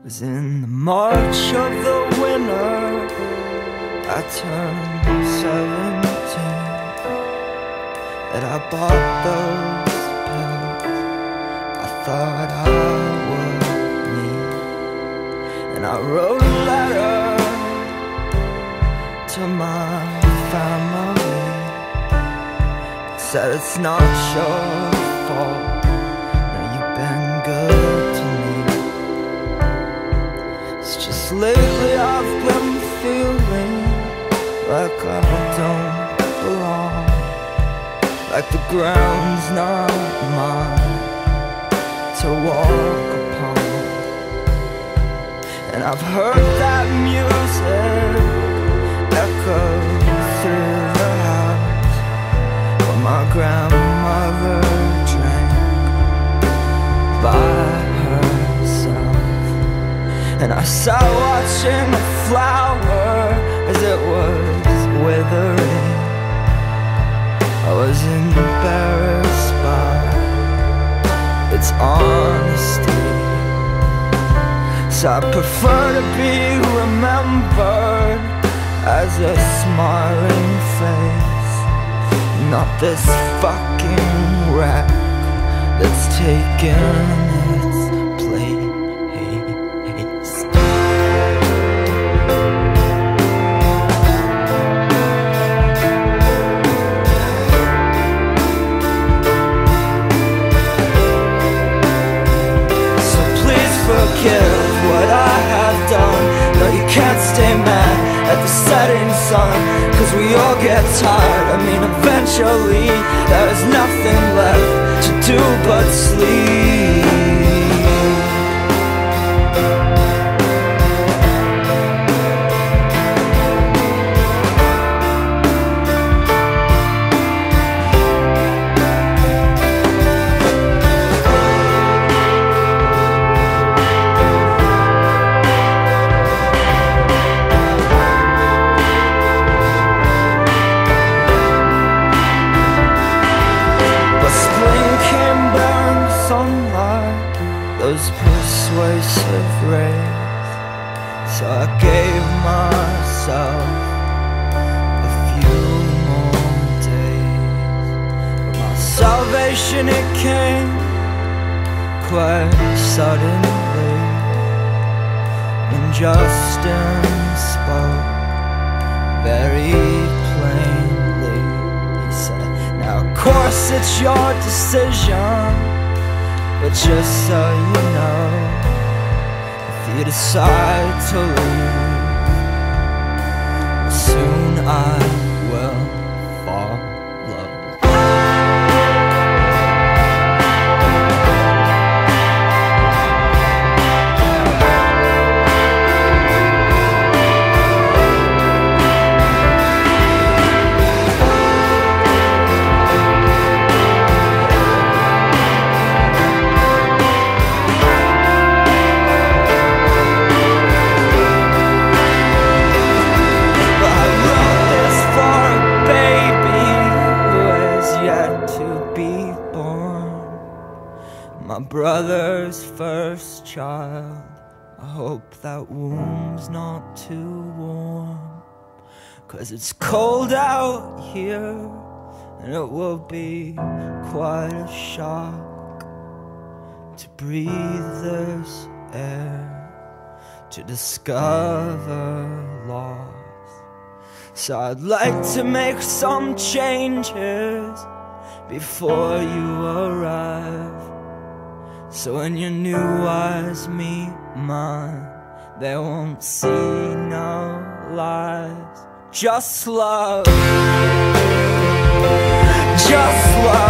was in the March of the winter. I turned 17, and I bought those pills I thought I would need. And I wrote a letter to my family, said it's not your fault, now you've been good to me. It's just lately I've been feeling like I don't belong, like the ground's not mine to walk upon. And I've heard that music echo through the house where my grandmother drank by herself. And I sat watching a flower as it was withering. I was embarrassed by its honesty, so I prefer to be remembered as a smiling face, not this fucking wreck that's taken its place. Forgive what I have done. No, you can't stay mad at the setting sun, cause we all get tired. I mean, eventually there is nothing left to do but sleep. Those persuasive rays, so I gave myself a few more days. But my salvation, it came quite suddenly when Justin spoke very plainly. He said, now of course it's your decision, but just so you know, if you decide to leave, soon I will follow. My brother's first child, I hope that womb's not too warm, cause it's cold out here, and it will be quite a shock to breathe this air, to discover loss. So I'd like to make some changes before you arrive, so when your new eyes meet mine, they won't see no lies. Just love, just love.